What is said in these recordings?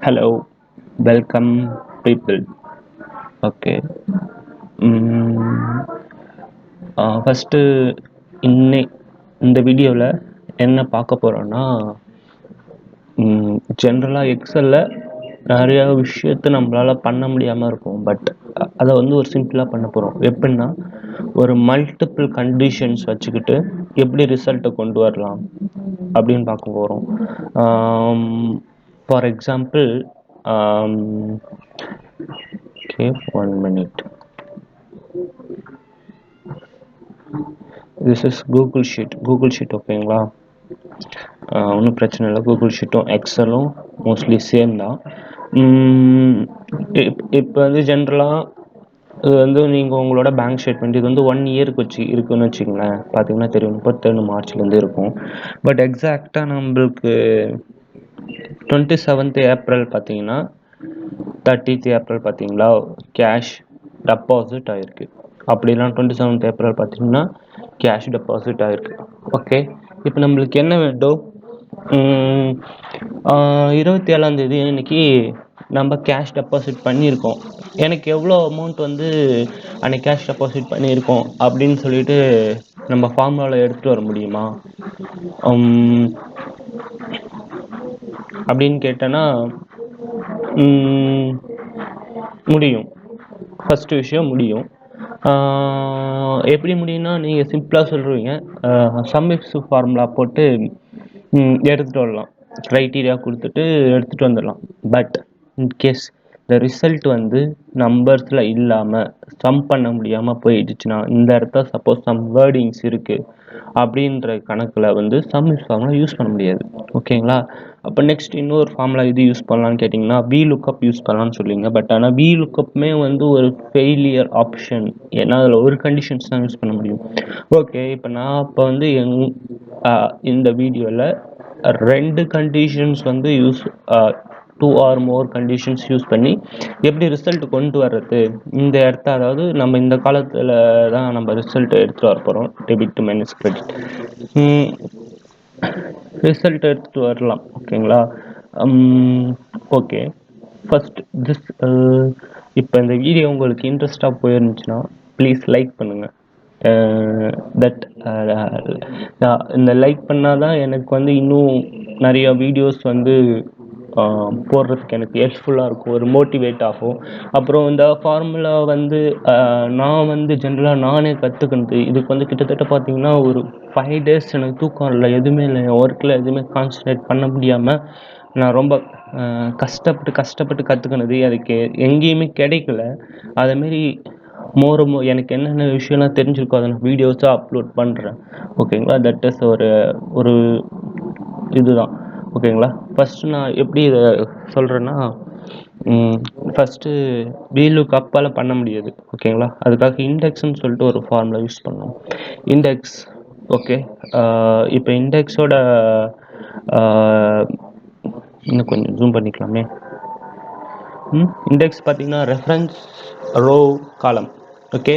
Hello, welcome people. Okay. First இன்னை இந்த வீடியோவில் என்ன பார்க்க போகிறோன்னா ஜென்ரலாக எக்ஸலில் நிறையா விஷயத்த நம்மளால் பண்ண முடியாமல் இருக்கும். பட் அதை வந்து ஒரு சிம்பிளாக பண்ண போகிறோம். எப்படின்னா ஒரு மல்டிபிள் கண்டிஷன்ஸ் வச்சுக்கிட்டு எப்படி ரிசல்ட்டை கொண்டு வரலாம் அப்படின்னு பார்க்க போகிறோம். For example okay 1 minute. This is Google sheet ஓகேங்களா. ஒன்றும் பிரச்சனை இல்லை. கூகுள் ஷீட்டும் எக்ஸலும் மோஸ்ட்லி சேம் தான். இப்போ வந்து ஜென்ரலாக இது வந்து நீங்கள் உங்களோட பேங்க் ஸ்டேட்மெண்ட் இது வந்து 1 இயருக்கு இருக்குன்னு வச்சுங்களேன். பார்த்தீங்கன்னா தெரியும், 31 மார்ச்லேருந்து இருக்கும். பட் எக்ஸாக்டாக நம்மளுக்கு 27th ஏப்ரல் பார்த்தீங்கன்னா 30th ஏப்ரல் பார்த்தீங்களா கேஷ் டெபாசிட் ஆகிருக்கு. அப்படிலாம் 27th ஏப்ரல் பார்த்தீங்கன்னா கேஷ் டெபாசிட் ஆகிருக்கு. ஓகே, இப்போ நம்மளுக்கு என்ன வேண்டும்? 27ஆம் தேதி இன்னைக்கு நம்ம கேஷ் டெபாசிட் பண்ணியிருக்கோம். எனக்கு எவ்வளோ அமௌண்ட் வந்து அன்னைக்கு கேஷ் டெபாசிட் பண்ணியிருக்கோம் அப்படின்னு சொல்லிட்டு நம்ம ஃபார்முலாவில் எடுத்துகிட்டு வர முடியுமா அப்படின்னு கேட்டேன்னா முடியும். ஃபஸ்ட்டு விஷயம் முடியும். எப்படி முடியும்னா, நீங்கள் சிம்பிளாக சொல்கிறீங்க, சம்மிக்ஸ் ஃபார்முலா போட்டு எடுத்துகிட்டு வரலாம். க்ரைட்டீரியா கொடுத்துட்டு எடுத்துகிட்டு வந்துடலாம். பட் இன்கேஸ் இந்த ரிசல்ட் வந்து நம்பர்ஸில் இல்லாமல் சம் பண்ண முடியாமல் போயிடுச்சுன்னா, இந்த இடத்துல சப்போஸ் சம் வேர்டிங்ஸ் இருக்குது அப்படின்ற கணக்கில் வந்து சம்மிக்ஸ் ஃபார்முலா யூஸ் பண்ண முடியாது. ஓகேங்களா. அப்போ நெக்ஸ்ட் இன்னொரு ஃபார்முலா இது யூஸ் பண்ணலான்னு கேட்டிங்கன்னா வி லுக்கப் யூஸ் பண்ணலான்னு சொல்லுவீங்க. பட் ஆனால் வி லுக்கப்புமே வந்து ஒரு ஃபெயிலியர் ஆப்ஷன். ஏன்னா அதில் ஒரு கண்டிஷன்ஸ் தான் யூஸ் பண்ண முடியும். ஓகே, இப்போ நான் இப்போ வந்து இந்த வீடியோவில் 2 கண்டிஷன்ஸ் வந்து 2 or more கண்டிஷன்ஸ் யூஸ் பண்ணி எப்படி ரிசல்ட் கொண்டு வர்றது இந்த இடத்த, அதாவது நம்ம இந்த காலத்தில் தான் நம்ம ரிசல்ட் எடுத்துகிட்டு வர போகிறோம். டெபிட் மைனஸ் கிரெடிட் ரிசல்ட் எடுத்துகிட்டு வரலாம். ஓகேங்களா. ஓகே, ஃபஸ்ட் திஸ் இப்போ இந்த வீடியோ உங்களுக்கு இன்ட்ரெஸ்டாக போயிருந்துச்சுன்னா ப்ளீஸ் லைக் பண்ணுங்கள். இந்த லைக் பண்ணால் தான் எனக்கு வந்து இன்னும் நிறைய வீடியோஸ் வந்து போடுறதுக்கு எனக்கு ஹெல்ப்ஃபுல்லாக இருக்கும், ஒரு மோட்டிவேட் ஆகும். அப்புறம் இந்த ஃபார்முலா வந்து நான் வந்து ஜென்ரலாக நானே கற்றுக்கினது. இதுக்கு வந்து கிட்டத்தட்ட பார்த்தீங்கன்னா ஒரு 5 days எனக்கு தூக்கம் இல்லை, எதுவுமே இல்லை. என் ஒர்க்கில் எதுவுமே கான்சன்ட்ரேட் பண்ண முடியாமல் நான் ரொம்ப கஷ்டப்பட்டு கற்றுக்கினது. அதுக்கு எங்கேயுமே கிடைக்கல. அதேமாரி எனக்கு என்னென்ன விஷயம்லாம் தெரிஞ்சிருக்கோ அதை நான் வீடியோஸாக அப்லோட் பண்ணுறேன். ஓகேங்களா. தட் இஸ் ஒரு இதுதான். ஓகேங்களா. ஃபஸ்ட்டு நான் எப்படி இதை சொல்கிறேன்னா, ஃபஸ்ட்டு வீலுக்கு அப்பால் பண்ண முடியாது. ஓகேங்களா. அதுக்காக இண்டெக்ஸ்ன்னு சொல்லிட்டு ஒரு ஃபார்முலா யூஸ் பண்ணோம். இண்டெக்ஸ். ஓகே, இப்போ இண்டெக்ஸோட இன்னும் கொஞ்சம் ஜூம் பண்ணிக்கலாமே. இண்டெக்ஸ் பார்த்தீங்கன்னா reference row column. Okay,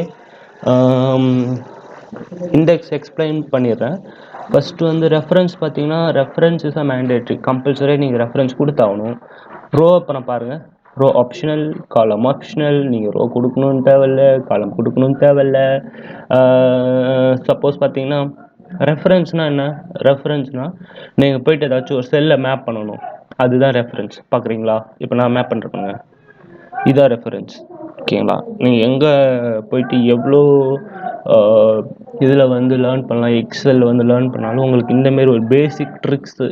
index explain பண்ணிடுறேன். ஃபஸ்ட்டு வந்து ரெஃபரன்ஸ் பார்த்தீங்கன்னா, reference is a mandatory, compulsory நீங்கள் ரெஃபரன்ஸ் கொடுத்தாகணும். ரோ அப்புறம் பாருங்கள், ரோ ஆப்ஷனல், காலம் ஆப்ஷனல். நீங்கள் ரோ கொடுக்கணும்னு தேவையில்ல, காலம் கொடுக்கணும்னு தேவையில்ல. சப்போஸ் பார்த்தீங்கன்னா ரெஃபரன்ஸ்னால் என்ன? ரெஃபரன்ஸ்னால் நீங்கள் போய்ட்டு ஏதாச்சும் ஒரு செல்லை மேப் பண்ணணும், அதுதான் ரெஃபரன்ஸ். பார்க்குறீங்களா, இப்போ நான் மேப் பண்ணுறேங்க, இதான் ரெஃபரன்ஸ். ஓகேங்களா. நீங்கள் எங்கே போயிட்டு எவ்வளோ இதில் வந்து லேர்ன் பண்ணலாம், எக்ஸலில் வந்து லேர்ன் பண்ணாலும் உங்களுக்கு இந்தமாரி ஒரு பேசிக் ட்ரிக்ஸு,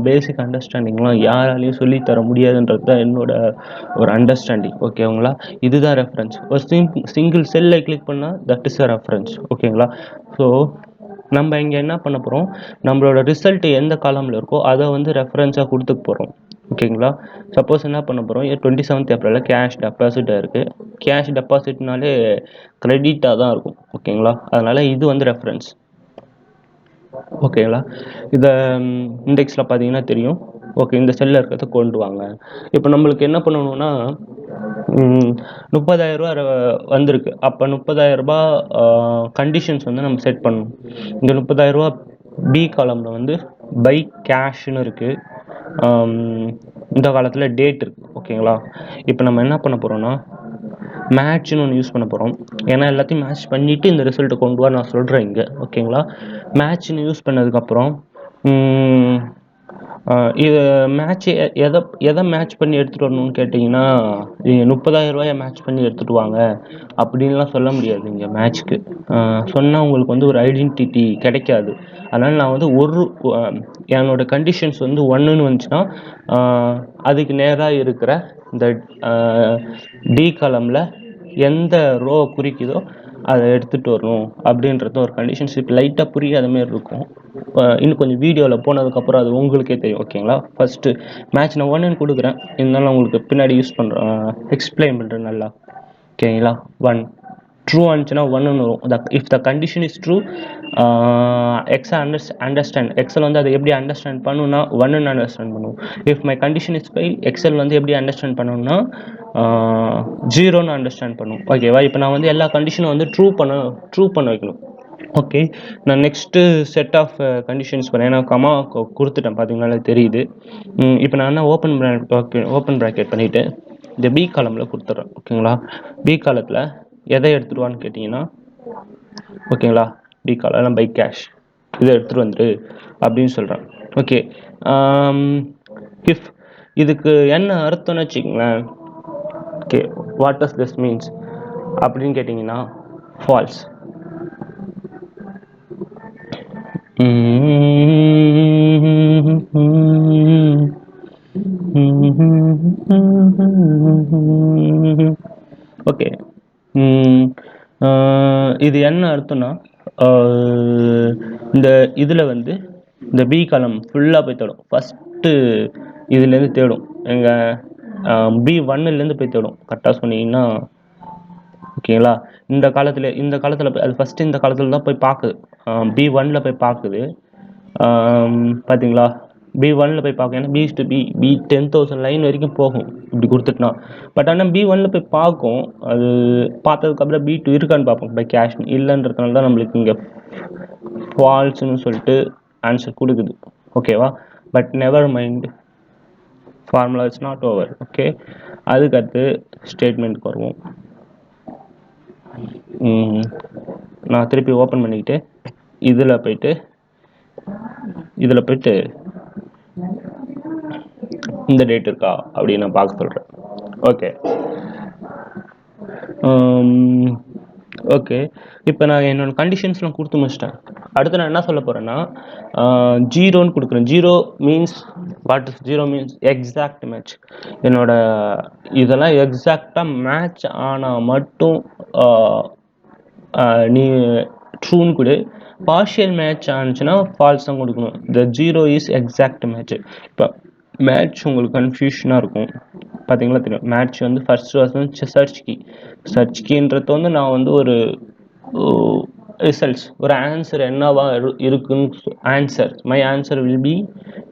பேசிக் அண்டர்ஸ்டாண்டிங்லாம் யாராலையும் சொல்லித்தர முடியாதுன்றது தான் என்னோட ஒரு அண்டர்ஸ்டாண்டிங். ஓகேங்களா. இதுதான் ரெஃபரன்ஸ். ஒரு சிங்கிள் செல்லை கிளிக் பண்ணால் தட் இஸ் அ ரெஃபரன்ஸ். ஓகேங்களா. ஸோ நம்ம இங்கே என்ன பண்ண போகிறோம், நம்மளோட ரிசல்ட் எந்த காலமில் இருக்கோ அதை வந்து ரெஃபரன்ஸாக கொடுத்துக்க போகிறோம். ஓகேங்களா. சப்போஸ் என்ன பண்ண போகிறோம், 27th ஏப்ரலில் கேஷ் டெபாசிட்டாக இருக்குது. கேஷ் டெபாசிட்னாலே கிரெடிட்டாக தான் இருக்கும். ஓகேங்களா. அதனால் இது வந்து ரெஃபரன்ஸ். ஓகேங்களா. இதை இண்டெக்ஸில் பார்த்தீங்கன்னா தெரியும். ஓகே, இந்த செல்லில் இருக்கிறத கொண்டு வாங்க. இப்போ நம்மளுக்கு என்ன பண்ணணும்னா 30,000 ரூபா வந்திருக்கு. அப்போ 30,000 ரூபா கண்டிஷன்ஸ் வந்து நம்ம செட் பண்ணணும். இந்த 30,000 ரூபா பி காலமில் வந்து பை கேஷ்னு இருக்குது, இந்த காலத்தில் டேட் இருக்குது. ஓகேங்களா? இப்போ நம்ம என்ன பண்ண போகிறோம்னா மேட்ச்னு ஒன்று யூஸ் பண்ண போகிறோம். ஏன்னா எல்லாத்தையும் மேட்ச் பண்ணிவிட்டு இந்த ரிசல்ட்டை கொண்டு வர நான் சொல்கிறேன் இங்கே. ஓகேங்களா? மேட்ச்னு யூஸ் பண்ணதுக்கப்புறம் இது மேட்ச் எதை மேட்ச் பண்ணி எடுத்துகிட்டு வரணும்னு கேட்டிங்கன்னா, நீங்கள் 30,000 மேட்ச் பண்ணி எடுத்துகிட்டு வாங்க அப்படின்லாம் சொல்ல முடியாது. இங்கே மேட்ச்க்கு சொன்னால் உங்களுக்கு வந்து ஒரு ஐடென்டிட்டி கிடைக்காது. அதனால் நான் வந்து என்னோட கண்டிஷன்ஸ் வந்து 1ன்னு வந்துச்சுன்னா அதுக்கு நேராக இருக்கிற இந்த டி காலமில் எந்த ரோ குறிக்குதோ அதை எடுத்துகிட்டு வரணும் அப்படின்றது ஒரு கண்டிஷன்ஸ். இப்போ லைட்டாக புரியாத மாதிரி இருக்கும். இன்னும் கொஞ்சம் வீடியோவில் போனதுக்கப்புறம் அது உங்களுக்கே தெரியும். ஓகேங்களா? ஃபஸ்ட்டு மேட்ச் நான் 1ன்னு கொடுக்குறேன். இருந்தாலும் உங்களுக்கு பின்னாடி யூஸ் பண்ணுறேன், எக்ஸ்பிளைன் பண்ணுறேன் நல்லா. ஓகேங்களா? 1 ட்ரூ ஆனிச்சுன்னா 1ன்னு வரும். If the condition is true, எக்ஸை அண்டர்ஸ்டாண்ட். எக்ஸல் வந்து அதை எப்படி அண்டர்ஸ்டாண்ட் பண்ணணும்னா 1ன்னு அண்டர்ஸ்டாண்ட் பண்ணுவோம். If my condition is fail, Excel வந்து எப்படி அண்டர்ஸ்டாண்ட் பண்ணணும்னா 0ன்னு அண்டர்ஸ்டாண்ட் பண்ணும். ஓகேவா? இப்போ நான் வந்து எல்லா கண்டிஷனும் வந்து ட்ரூ பண்ண வைக்கணும். ஓகே, நான் நெக்ஸ்ட்டு செட் ஆஃப் கண்டிஷன்ஸ் பண்ணேன். ஏன்னா கமா கொடுத்துட்டேன், பார்த்தீங்கனாலே தெரியுது. இப்போ நான் என்ன ஓப்பன் ப்ராக்கெட் பண்ணிவிட்டு இந்த பி காலமில் கொடுத்துட்றேன். ஓகேங்களா? பி காலத்தில் எதை எடுத்துடுவான்னு கேட்டிங்கன்னா, ஓகேங்களா, பி காலம் பை கேஷ் இதை எடுத்துகிட்டு வந்துரு அப்படின்னு சொல்கிறேன். ஓகே, இஃப் இதுக்கு என்ன அர்த்தம்னு வச்சுக்கோங்களேன். Okay, what does this means அப்படின்னு கேட்டிங்கன்னா ஃபால்ஸ். ஓகே, இது என்ன அர்த்தம்னா இந்த இதில் வந்து இந்த பி காலம் ஃபுல்லாக போய் தேடும். ஃபஸ்ட்டு இதுலேருந்து தேடும், எங்கள் B1லேருந்து போய் தேடும். கரெக்டாக சொன்னீங்கன்னா ஓகேங்களா? இந்த காலத்தில் அது ஃபஸ்ட்டு இந்த காலத்தில் தான் போய் பார்க்குது. B1ல் போய் பார்க்குது. பார்த்தீங்களா? B1ல் போய் பார்க்கும். ஏன்னா B to B 10,000 லைன் வரைக்கும் போகும் இப்படி கொடுத்துட்டுனா. பட் ஆனால் B1ல் போய் பார்க்கும். அது பார்த்ததுக்கப்புறம் B2 இருக்கான்னு பார்ப்போம் பை கேஷ். இல்லைன்றதுனால தான் நம்மளுக்கு இங்கே ஃபால்ஸ்னு சொல்லிட்டு ஆன்சர் கொடுக்குது. ஓகேவா? But never mind, formula is not over. Okay, அதுக்கடுத்து ஸ்டேட்மெண்ட்டுக்கு வருவோம். நான் திருப்பி ஓப்பன் பண்ணிக்கிட்டு இதில் போயிட்டு இந்த டேட் இருக்கா அப்படின்னு நான் பார்க்க சொல்கிறேன். ஓகே, ஓகே, இப்போ நான் என்னோட கண்டிஷன்ஸ்லாம் கொடுத்து முடிச்சிட்டேன். அடுத்து நான் என்ன சொல்ல போகிறேன்னா 0ன்னு கொடுக்குறேன். 0 means what is 0 means exact match. என்னோட இதெல்லாம் எக்ஸாக்டாக மேட்ச் ஆனால் மட்டும் நீ ட்ரூன்னு கொடு. பார்ஷியல் மேட்ச் ஆனிச்சுன்னா ஃபால்ஸ் தான் கொடுக்கணும். த 0 இஸ் எக்ஸாக்ட் மேட்ச். இப்போ மேட்ச் உங்களுக்கு கன்ஃபியூஷனாக இருக்கும். பார்த்தீங்களா தெரியும். மேட்ச் வந்து ஃபர்ஸ்ட் வந்து சர்ச் கீன்றது வந்து நான் வந்து ஒரு ரிசல்ட்ஸ், ஒரு ஆன்சர் என்னவா இருக்குன்னு answer, my answer will be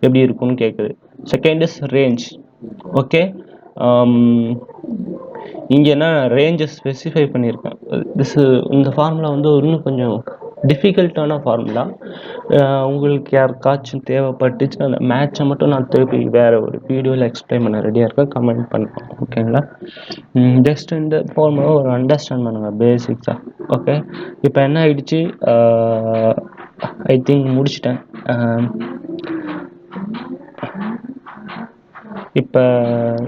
எப்படி இருக்குன்னு கேட்குது. Second is range. ஓகே, இங்கே என்ன ரேஞ்சை ஸ்பெசிஃபை பண்ணியிருக்கேன். இந்த ஃபார்முலா வந்து இன்னும் கொஞ்சம் டிஃபிகல்ட்டான ஃபார்முலா. உங்களுக்கு யாருக்காச்சும் தேவைப்பட்டுச்சு அந்த மேட்சை மட்டும் நான் திருப்பி வேறு ஒரு வீடியோவில் எக்ஸ்பிளைன் பண்ண ரெடியாக இருக்கேன். கமெண்ட் பண்ணுறேன். ஓகேங்களா? ஜஸ்ட் இந்த ஃபார்முலா ஒரு அண்டர்ஸ்டாண்ட் பண்ணுங்கள் பேசிக்ஸாக. ஓகே, இப்போ என்ன ஆயிடுச்சு, ஐ திங்க் முடிச்சிட்டேன். இப்போ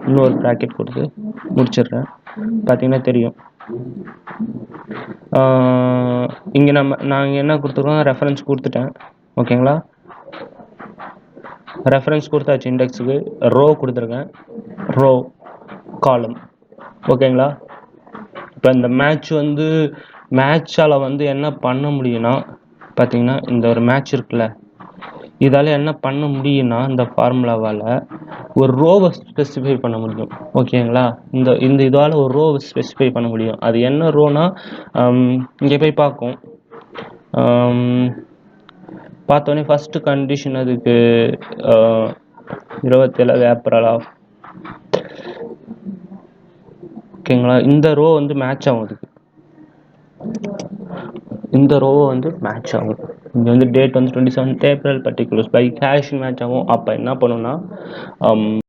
இன்னொரு ப்ராக்கெட் கொடுத்து முடிச்சிடுறேன். பார்த்தீங்கன்னா தெரியும். இங்கே நாங்கள் என்ன கொடுத்துருக்கோம், ரெஃபரன்ஸ் கொடுத்துட்டேன். ஓகேங்களா? ரெஃபரன்ஸ் கொடுத்தாச்சு. இண்டெக்ஸுக்கு ரோ கொடுத்துருக்கேன், ரோ காலம். ஓகேங்களா? இப்போ இந்த மேட்ச் வந்து மேட்சால் வந்து என்ன பண்ண முடியும்னா, பார்த்தீங்கன்னா இந்த ஒரு மேட்ச் இருக்குல்ல, இதால் என்ன பண்ண முடியும்னா இந்த ஃபார்முலாவால் ஒரு ரோவை ஸ்பெசிஃபை பண்ண முடியும். ஓகேங்களா? இந்த இதால் ஒரு ரோவை ஸ்பெசிஃபை பண்ண முடியும். அது என்ன ரோனா இங்கே போய் பார்க்கும். பார்த்தோன்னே ஃபஸ்ட்டு கண்டிஷன் அதுக்கு 27 ஏப்ரலா. ஓகேங்களா? இந்த ரோ வந்து மேட்ச் ஆகும். அதுக்கு இந்த ரோவை வந்து மேட்ச் ஆகும். இங்கே வந்து டேட் வந்து 27 April particulars by cash match ஆகும். அப்போ என்ன பண்ணுன்னா